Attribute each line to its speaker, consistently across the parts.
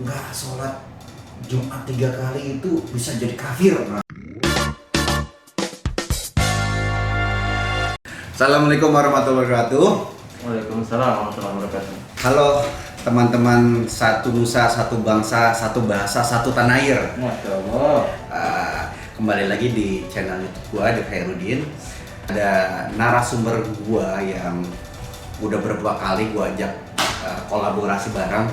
Speaker 1: nggak sholat Jumat 3 kali itu bisa jadi kafir. Assalamualaikum warahmatullahi wabarakatuh.
Speaker 2: Waalaikumsalam warahmatullahi wabarakatuh.
Speaker 1: Halo teman-teman, satu nusa, satu bangsa, satu bahasa, satu tanah air.
Speaker 2: Masya Allah.
Speaker 1: Kembali lagi di channel YouTube gua, The Khairuddin. Ada narasumber gua yang udah beberapa kali gua ajak kolaborasi bareng.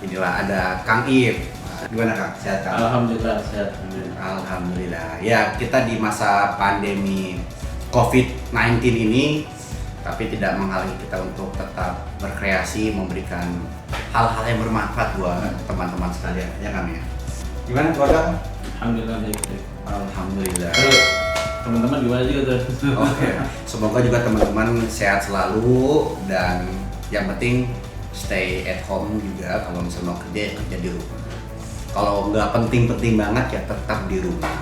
Speaker 1: Inilah ada Kang Ip. Gimana Kang? Sehat Kang?
Speaker 2: Alhamdulillah sehat.
Speaker 1: Alhamdulillah. Ya, kita di masa pandemi COVID-19 ini, tapi tidak menghalangi kita untuk tetap berkreasi, memberikan hal-hal yang bermanfaat buat teman-teman sekalian, ya Kang ya. Gimana keluarga?
Speaker 2: Alhamdulillah baik.
Speaker 1: Alhamdulillah.
Speaker 2: Terus teman-teman gimana juga tuh?
Speaker 1: Oke. Semoga juga teman-teman sehat selalu dan yang penting stay at home juga. Kalau misalnya mau kerja, ya kerja di rumah. Kalau nggak penting-penting banget ya tetap di rumah.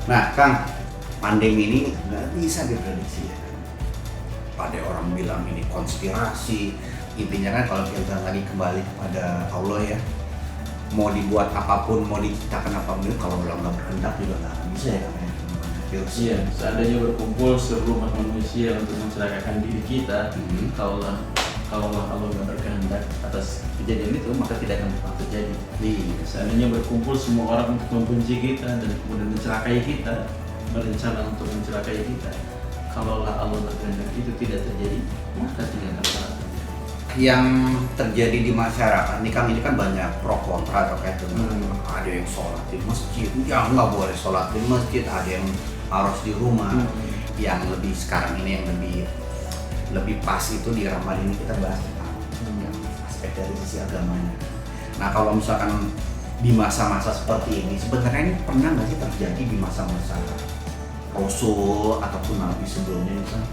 Speaker 1: Nah Kang, pandemi ini nggak bisa diprediksi ya. Ada orang bilang ini konspirasi. Intinya kan kalau kita lagi kembali kepada Allah ya, mau dibuat apapun, mau diciptakan apapun, kalau Allah nggak berkehendak juga nggak bisa ya Kang. Virus.
Speaker 2: Iya, seandainya berkumpul seluruh umat manusia untuk mencelakakan diri kita, kalau Allah nggak berkehendak atas kejadian itu, maka tidak akan pernah terjadi. Seandainya berkumpul semua orang untuk membenci kita dan kemudian mencelakai kita, berencana untuk mencelakai kita, kalau Allah berkehendak itu tidak terjadi, maka tidak akan pernah terjadi.
Speaker 1: Yang terjadi di masyarakat ini kan banyak pro kontra terkait dengan ada yang sholat di masjid, ya nggak boleh sholat di masjid, ada yang harus di rumah. Yang lebih sekarang ini yang lebih pas itu di Ramadan ini kita bahas tentang yang aspek dari sisi agamanya. Nah kalau misalkan di masa-masa seperti ini, sebenarnya ini pernah nggak sih terjadi di masa-masa Rasul ataupun Nabi sebelumnya misalnya?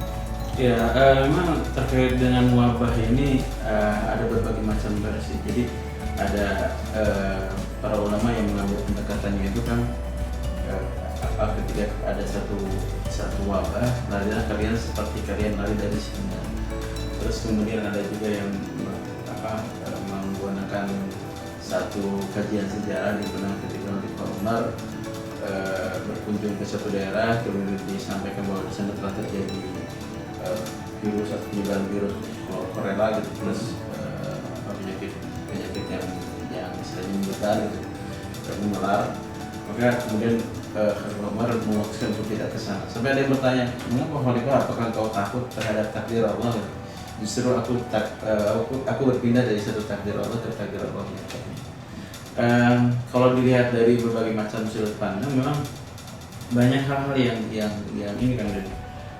Speaker 2: Ya, memang terkait dengan wabah ini ada berbagai macam versi. Jadi ada para ulama yang mengambil pendekatannya itu kan ketika ada satu wabah, larilah kalian seperti kalian lari dari singa. Terus kemudian ada juga yang menggunakan satu kajian sejarah di mana ketika Nabi Umar berkunjung ke suatu daerah, kemudian disampaikan bahwa di sana telah terjadi virus atau penyebaran virus korela gitu, terus penyakit yang istilahnya menyebar gitu, menular. Maka kemudian Umar memutuskan untuk tidak ke sana. Sampai ada yang bertanya, mengapa Khalifah, apakah kau takut terhadap takdir Allah? Justru aku berpindah dari satu takdir Allah ke takdir Allah yang lain. Kalau dilihat dari berbagai macam sudut pandang, memang banyak hal-hal yang ini kan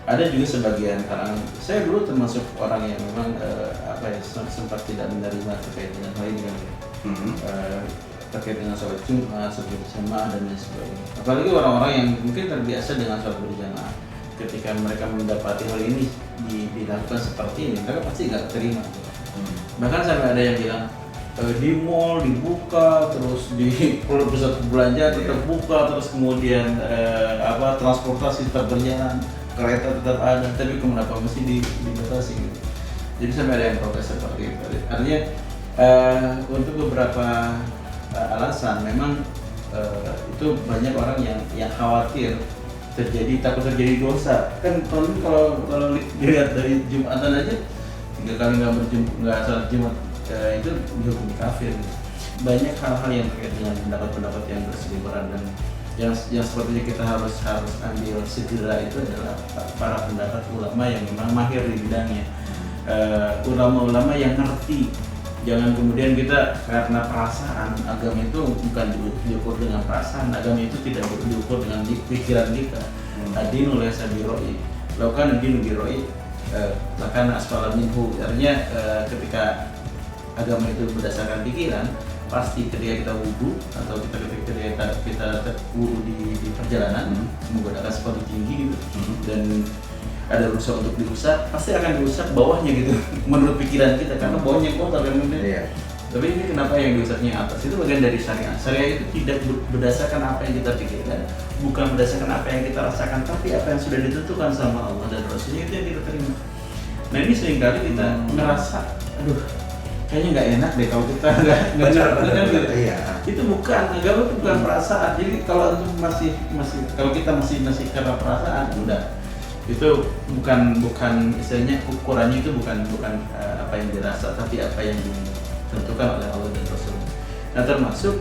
Speaker 2: ada juga sebagian kalangan. Saya dulu termasuk orang yang memang sempat tidak menerima terkait dengan hal ini kan, terkait dengan sholat Jumat, sholat berjamaah dan lain sebagainya. Apalagi orang-orang yang mungkin terbiasa dengan sholat berjamaah, ketika mereka mendapati hal ini dilakukan seperti ini, mereka pasti nggak terima. Bahkan sampai ada yang bilang di mall dibuka, terus di pusat perbelanjaan tetap buka, terus kemudian transportasi tetap berjalan, kereta tetap ada, tapi kenapa mesti dibatasi gitu. Jadi sampai ada yang protes seperti itu. Artinya untuk beberapa alasan memang itu banyak orang yang khawatir takut terjadi dosa. Kan kalau dilihat dari Jumatan aja 3 kali nggak sholat Jumat itu dihukum kafir. Banyak hal-hal yang terkait dengan pendapat-pendapat yang berseliweran dan yang sepertinya kita harus ambil segera itu adalah para pendapat ulama yang memang mahir di bidangnya, ulama-ulama yang ngerti. Jangan kemudian kita karena perasaan, agama itu bukan diukur dengan perasaan, agama itu tidak diukur dengan pikiran kita. Adinu laysa biroi, lakukan adinu biroi, lakukan asfala minhu. Artinya ketika agama itu berdasarkan pikiran, pasti ketika kita wudhu atau ketika kita wudhu di perjalanan menggunakan sepatu tinggi gitu, dan ada rusak untuk dirusak, pasti akan dirusak bawahnya gitu menurut pikiran kita, karena bawahnya kotor kan Tapi ini kenapa yang diusapnya atas? Itu bagian dari syariat. Syariat itu tidak berdasarkan apa yang kita pikirkan, bukan berdasarkan apa yang kita rasakan, tapi apa yang sudah ditentukan sama Allah dan Rasulnya, itu yang kita terima. Nah ini seringkali kita ngerasa, aduh kayaknya nggak enak deh kalau kita nggak
Speaker 1: Benar,
Speaker 2: gitu.
Speaker 1: iya.
Speaker 2: Itu bukan agama, itu bukan perasaan. Jadi kalau antum masih kalau kita masih karena perasaan, udah itu bukan istilahnya ukurannya itu bukan apa yang dirasa, tapi apa yang ditentukan oleh Allah dan Rasul. Nah, termasuk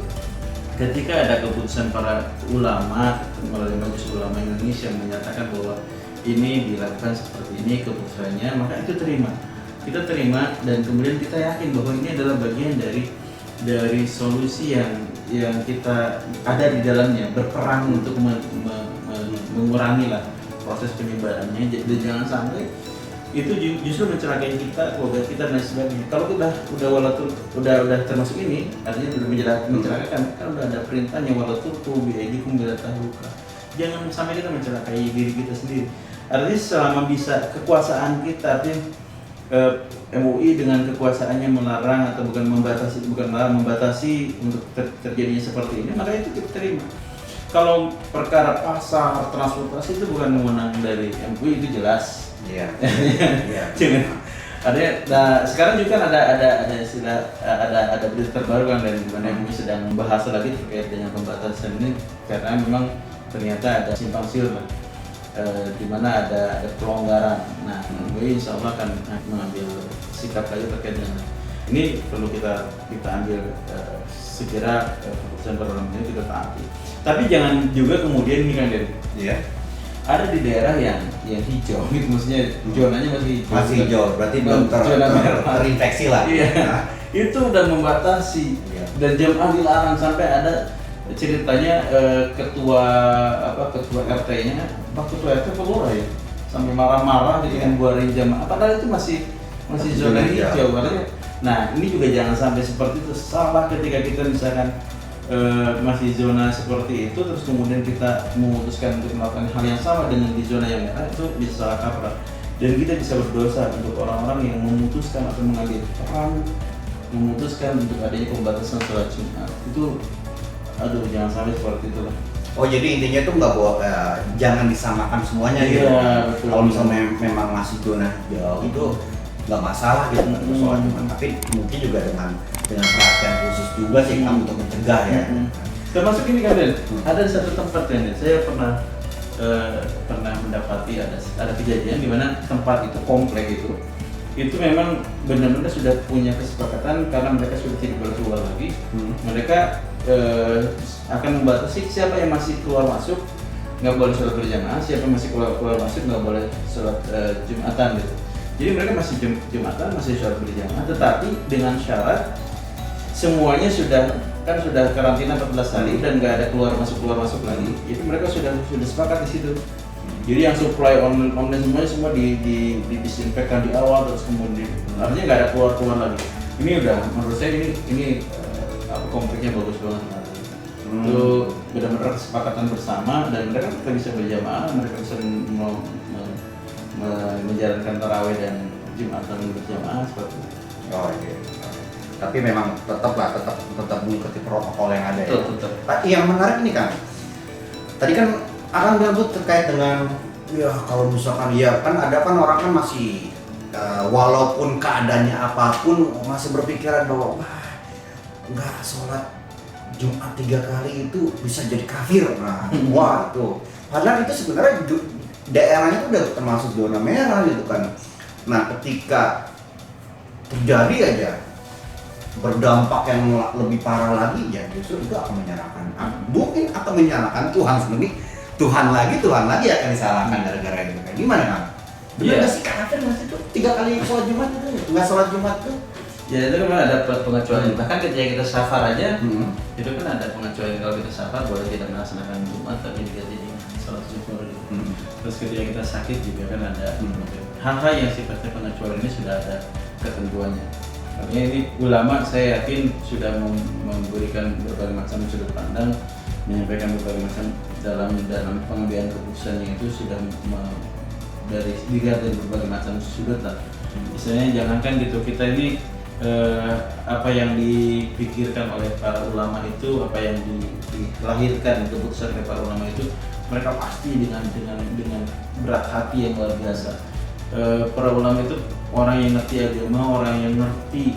Speaker 2: ketika ada keputusan para ulama melalui Majelis Ulama Indonesia menyatakan bahwa ini dilakukan seperti ini keputusannya, maka itu kita terima dan kemudian kita yakin bahwa ini adalah bagian dari solusi yang kita ada di dalamnya, berperang untuk mengurangi lah proses penyebarannya. Jadi jangan sampai itu justru mencelakai kita, keluarga kita dan sebagainya. Kalau udah termasuk ini, artinya sudah mencelakakan, kan udah ada perintahnya walaturku biaidikum bila tahluka. Jangan sampai kita mencelakai diri kita sendiri. Artinya selama bisa kekuasaan kita, artinya MUI dengan kekuasaannya melarang atau bukan membatasi untuk terjadinya seperti ini, maka itu kita terima. Kalau perkara pasar, transportasi itu bukan wewenang dari MUI, itu jelas.
Speaker 1: Iya.
Speaker 2: Jangan. Nah, sekarang juga kan ada berita terbaru kan dari mana MUI sedang membahas lagi terkait dengan pembatasan ini, karena memang ternyata ada simpang siur lah. Di mana ada pelonggaran. Nah, MUI insya Allah akan mengambil sikap lagi terkait dengan ini. Perlu kita ambil segera keputusan perundang ini kita taati. Tapi jangan juga kemudian ini kan Den, ada di daerah yang hijau, gitu maksudnya zonanya masih
Speaker 1: hijau, berarti belum terinfeksi lah.
Speaker 2: Iya. Nah, itu udah membatasi dan jamaah dilarang. Sampai ada ceritanya ketua RT-nya, ketua RT keluar ya, sampai marah-marah dengan buarin jamaah. Padahal itu masih zona hijau. Nah, ini juga jangan sampai seperti itu. Salah ketika kita misalkan masih zona seperti itu, terus kemudian kita memutuskan untuk melakukan hal yang sama dengan di zona yang merah, itu bisa salah kaprah. Dan kita bisa berdosa untuk orang-orang yang memutuskan atau mengambil peran memutuskan untuk adanya pembatasan sholat Jumat. Itu jangan sampai seperti itu lah.
Speaker 1: Oh, jadi intinya tuh nggak jangan disamakan semuanya gitu.
Speaker 2: Betul.
Speaker 1: Kalau misalnya memang masih zona hijau itu nggak masalah gitu untuk sholat Jumat, tapi mungkin juga dengan perhatian khusus juga sih kamu untuk mencegah ya.
Speaker 2: Termasuk ini kan Den, ada satu tempat Den, saya pernah mendapati ada kejadian di mana tempat itu, komplek itu memang benar-benar sudah punya kesepakatan karena mereka sudah tidak boleh keluar lagi. Mereka akan membatasi siapa yang masih keluar masuk nggak boleh sholat berjamaah, siapa yang masih keluar masuk nggak boleh sholat Jumatan gitu. Jadi mereka masih Jumatan, masih sholat berjamaah, tetapi dengan syarat semuanya sudah karantina 14 hari dan nggak ada keluar masuk lagi. Jadi mereka sudah sepakat di situ. Jadi yang supply online semua disinfektan di awal, terus kemudian artinya nggak ada keluar lagi. Ini udah menurut saya ini kompleknya bagus banget. Itu benar-benar kesepakatan bersama dan mereka bisa berjamaah, mereka bisa menjalankan tarawih dan Jumatan berjamaah seperti itu.
Speaker 1: Oh iya. Tapi memang tetap mengikuti protokol yang ada ya.
Speaker 2: Tetap.
Speaker 1: Tapi yang menarik ini kan, tadi kan akan menyebut terkait dengan ya kalau misalkan ya kan ada kan orang kan masih walaupun keadaannya apapun masih berpikiran bahwa nggak sholat Jumat 3 kali itu bisa jadi kafir. Nah, wah itu. Padahal itu sebenarnya daerahnya itu udah termasuk zona merah gitu kan. Nah, ketika terjadi aja berdampak yang lebih parah lagi, ya justru itu akan menyalahkan. Mungkin akan menyalahkan Tuhan sendiri. Tuhan lagi akan disalahkan gara-gara itu. Kayak gimana kan? Benar nggak sih kafir masih itu 3 kali sholat Jumat itu? Nggak sholat Jumat tuh?
Speaker 2: Ya itu kan ada pengecualian. Bahkan ketika kita safar aja, itu kan ada pengecualian. Kalau kita safar boleh tidak melaksanakan Jumat tapi diganti dengan sholat zuhur. Terus ketika kita sakit juga kan ada hal-hal yang sifatnya pengecualian ini sudah ada ketentuannya. Artinya ini ulama saya yakin sudah memberikan berbagai macam sudut pandang, menyampaikan berbagai macam dalam pengambilan keputusannya itu sudah dilihat dari berbagai macam sudut lah. Misalnya jangankan gitu, kita ini apa yang dipikirkan oleh para ulama itu, apa yang dilahirkan keputusan oleh para ulama itu, mereka pasti dengan berat hati yang luar biasa. Para ulama itu orang yang ngerti agama, orang yang ngerti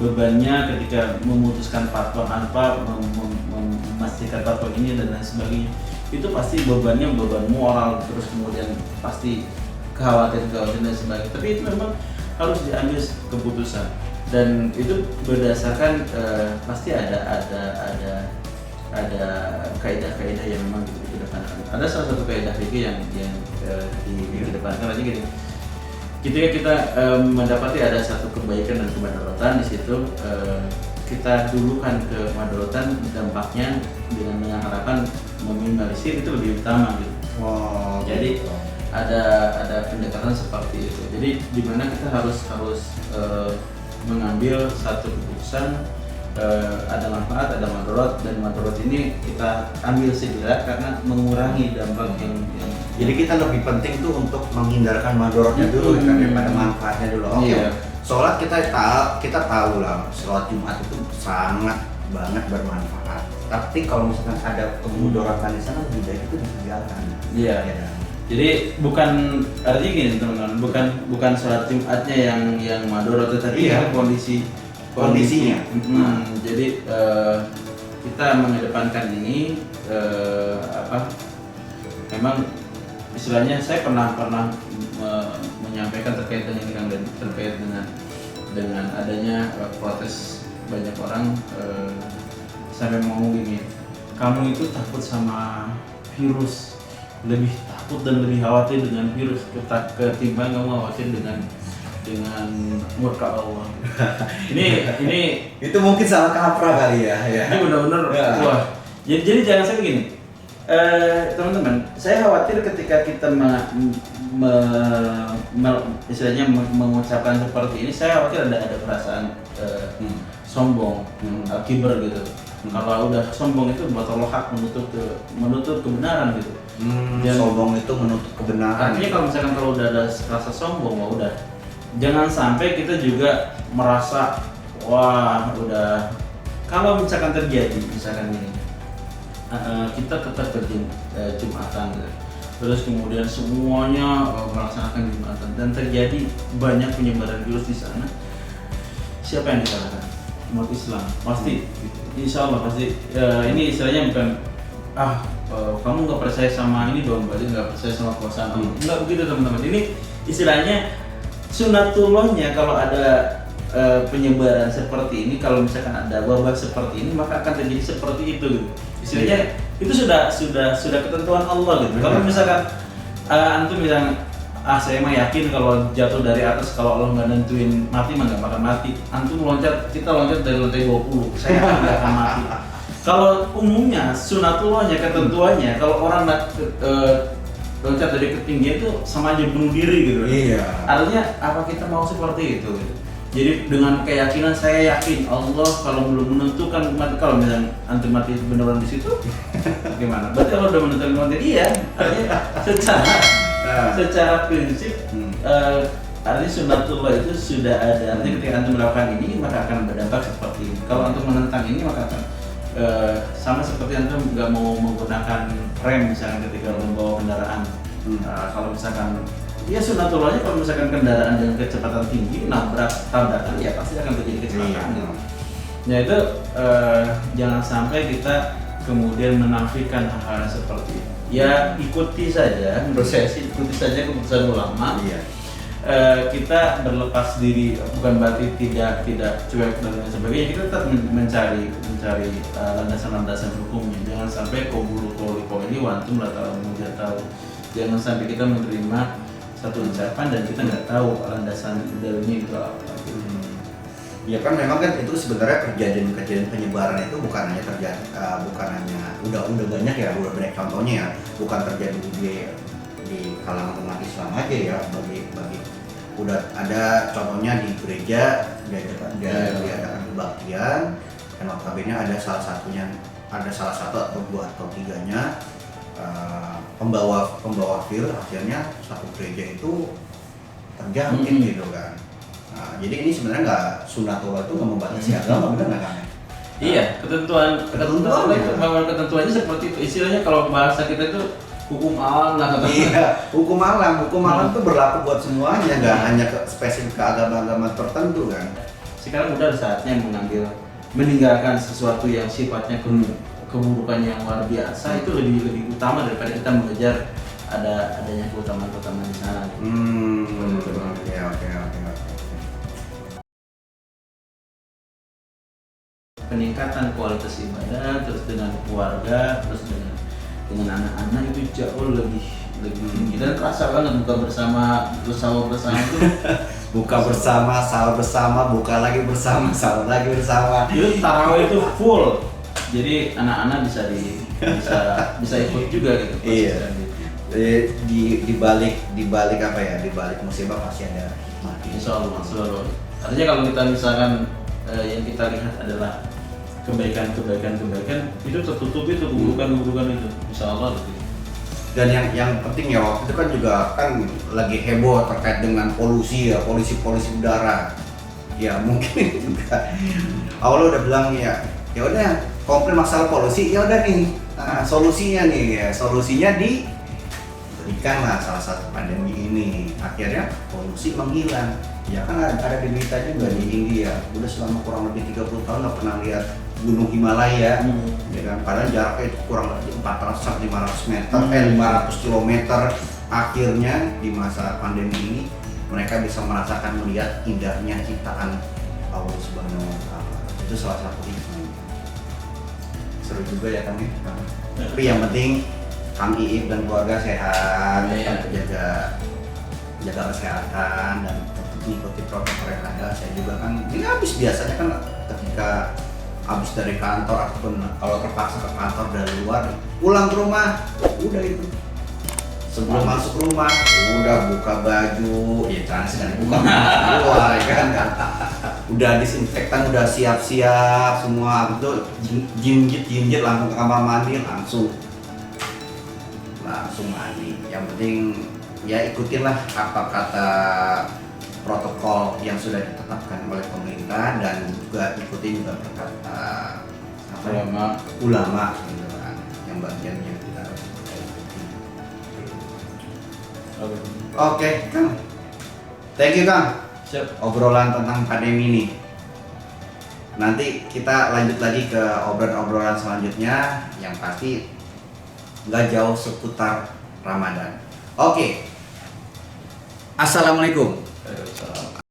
Speaker 2: bebannya ketika memutuskan fatwa apa, memastikan fatwa ini dan lain sebagainya, itu pasti beban moral, terus kemudian pasti kekhawatiran dan sebagainya. Tapi itu memang harus diambil keputusan, dan itu berdasarkan pasti ada kaidah-kaidah yang memang dikedepankan. Ada salah satu kaidah fikih yang dikedepankan aja gini. Ketika kita mendapati ada satu kebaikan dan kemudaratan, di situ kita dulukan kemudaratan dampaknya dengan harapan meminimalisir, itu lebih utama gitu.
Speaker 1: Wow.
Speaker 2: Jadi ada pendekatan seperti itu. Jadi di mana kita harus mengambil satu keputusan, ada manfaat, ada madarat, dan madarat ini kita ambil segera karena mengurangi dampak yang
Speaker 1: Jadi kita lebih penting tuh untuk menghindarkan madaratnya dulu kan daripada manfaatnya dulu. Oke.
Speaker 2: Iya.
Speaker 1: Sholat kita tahu lah, sholat Jumat itu sangat banget bermanfaat. Tapi kalau misalkan ada kemudaratan di sana, lebih baik itu ditinggalkan.
Speaker 2: Iya.
Speaker 1: Ya.
Speaker 2: Jadi bukan artinya gini teman-teman, bukan sholat Jumatnya yang madarat, tetapi
Speaker 1: Iya.
Speaker 2: kondisinya.
Speaker 1: Nah.
Speaker 2: Jadi kita mengedepankan ini memang istilahnya saya pernah menyampaikan terkait dengan ini, dan terkait dengan adanya protes banyak orang sampai ngomong gini, kamu itu takut sama virus, lebih takut dan lebih khawatir dengan virus ketimbang kamu khawatir dengan murka Allah. ini
Speaker 1: Itu mungkin salah kaprah kali ya.
Speaker 2: ini benar-benar
Speaker 1: Ya.
Speaker 2: wah. Jadi jangan sampai gini. Teman-teman, saya khawatir ketika kita istilahnya mengucapkan seperti ini, saya khawatir ada perasaan sombong, kiber gitu. Kalau udah sombong itu batal hak, menutup kebenaran gitu.
Speaker 1: Sombong itu menutup kebenaran.
Speaker 2: Artinya kalau misalkan kalau udah ada rasa sombong, udah jangan sampai kita juga merasa wah udah, kalau misalkan terjadi misalkan ini. Kita tetap Jumatan, terus kemudian semuanya melaksanakan Jumatan dan terjadi banyak penyebaran virus di sana. Siapa yang disalahkan? Umat Islam pasti, insya Allah pasti. Ini istilahnya bukan kamu nggak percaya sama ini dong, berarti nggak percaya sama kuasa Allah. Nggak begitu teman-teman. Ini istilahnya sunatullahnya, kalau ada penyebaran seperti ini, kalau misalkan ada wabah seperti ini, maka akan terjadi seperti itu gitu. Istilahnya itu sudah ketentuan Allah gitu. Kalau misalkan antum bilang saya mah yakin kalau jatuh dari atas, kalau Allah nggak nentuin mati mah nggak bakal mati. Antum kita loncat dari lantai 20, saya yakin nggak akan mati. Kalau umumnya sunatullahnya, ketentuannya, kalau orang loncat dari ketinggian itu sama aja bunuh diri gitu.
Speaker 1: Iya.
Speaker 2: Artinya apa kita mau seperti itu gitu. Jadi dengan keyakinan, saya yakin Allah kalau belum menentukan mati, kalau misalnya antum mati beneran di situ, gimana? Berarti Allah udah menentukan mati dia. Artinya secara prinsip, artinya sunatullah itu sudah ada. Artinya ketika antum melakukan ini, maka akan berdampak seperti ini. Kalau antum menentang ini, maka akan sama seperti antum nggak mau menggunakan rem misalnya ketika membawa kendaraan. Kalau misalkan ya sunatullahnya, kalau misalkan kendaraan dengan kecepatan tinggi tabrakan, ya pasti akan terjadi kecelakaan. Ya itu jangan sampai kita kemudian menafikan hal-hal seperti itu. Ya ikuti saja, menurut saya sih ikuti saja keputusan ulama.
Speaker 1: Iya.
Speaker 2: Kita berlepas diri, bukan berarti tidak cuek dan lain sebagainya. Kita tetap mencari landasan-landasan hukumnya. Jangan sampai qawlu ini wantum la tahu. Jangan sampai kita menerima satu ucapan dan kita nggak tahu landasan dalilnya itu apa.
Speaker 1: Ya kan memang kan itu sebenarnya kejadian penyebaran itu bukan hanya terjadi, bukan hanya udah banyak ya, udah banyak contohnya ya, bukan terjadi di kalangan umat Islam aja ya, bagi udah ada contohnya di gereja diadakan kebaktian, dan notabene ada salah satu atau dua atau tiganya pembawa fil, akhirnya satu gereja itu terjangkit gitu kan. Nah, jadi ini sebenarnya nggak, sunatullah itu nggak membatasi agama, benar nggak kan?
Speaker 2: Iya, ketentuannya seperti itu. Istilahnya kalau bahasa kita itu hukum alam lah katanya.
Speaker 1: Iya, hukum alam itu berlaku buat semuanya, nggak hanya spesifik ke agama-agama tertentu kan.
Speaker 2: Sekarang udah saatnya meninggalkan sesuatu yang sifatnya keburukan yang luar biasa, itu lebih utama daripada kita mengejar adanya keutamaan di sana.
Speaker 1: Oke.
Speaker 2: Peningkatan kualitas ibadah, terus dengan keluarga, terus dengan anak-anak itu jauh lebih tinggi dan kerasa banget buka bersama itu.
Speaker 1: Buka bersama, sahur bersama, buka lagi bersama, sahur lagi bersama.
Speaker 2: Itu tarawih itu full, jadi anak-anak bisa ikut juga gitu.
Speaker 1: Iya. Di balik apa ya? Di balik musibah pasti ada hikmah.
Speaker 2: Insya Allah. Artinya kalau kita misalkan yang kita lihat adalah kebaikan itu tertutup itu keburukan itu. Insya Allah gitu.
Speaker 1: Dan yang penting ya waktu itu kan juga kan lagi heboh terkait dengan polusi udara. Ya mungkin juga awalnya udah bilang ya udah komplain masalah polusi, ya udah nih solusinya diberikanlah salah satu pandemi ini. Akhirnya polusi menghilang. Ya kan ada di berita juga di India, udah selama kurang lebih 30 tahun nggak pernah lihat gunung Himalaya, ya kan? Padahal jaraknya itu kurang lebih 400-500 meter, 500 kilometer. Akhirnya di masa pandemi ini mereka bisa merasakan melihat indahnya ciptaan Allah Subhanahu Wa Taala. Itu salah satu hikmah. Seru juga ya Kang. Tapi yang penting Kang Iip dan keluarga sehat, tetap jaga kesehatan dan mengikuti protokol yang ada. Saya juga kan ini habis biasanya kan ketika habis dari kantor ataupun kalau terpaksa ke kantor dari luar, pulang ke rumah udah itu sebelum masuk rumah udah buka baju ya jangan sedang buka keluar ya kan udah disinfektan, udah siap-siap semua itu jinjit langsung ke kamar mandi langsung mandi. Yang penting ya ikutinlah apa kata protokol yang sudah ditetapkan oleh pemerintah dan juga ikuti juga perkata ulama gitu kan, yang bagian yang kita harus ikuti. Oke, Kang. Thank you, Kang.
Speaker 2: Siap.
Speaker 1: Obrolan tentang pandemi ini. Nanti kita lanjut lagi ke obrolan selanjutnya yang pasti nggak jauh seputar Ramadan. Oke. Assalamualaikum.
Speaker 2: Waalaikumsalam.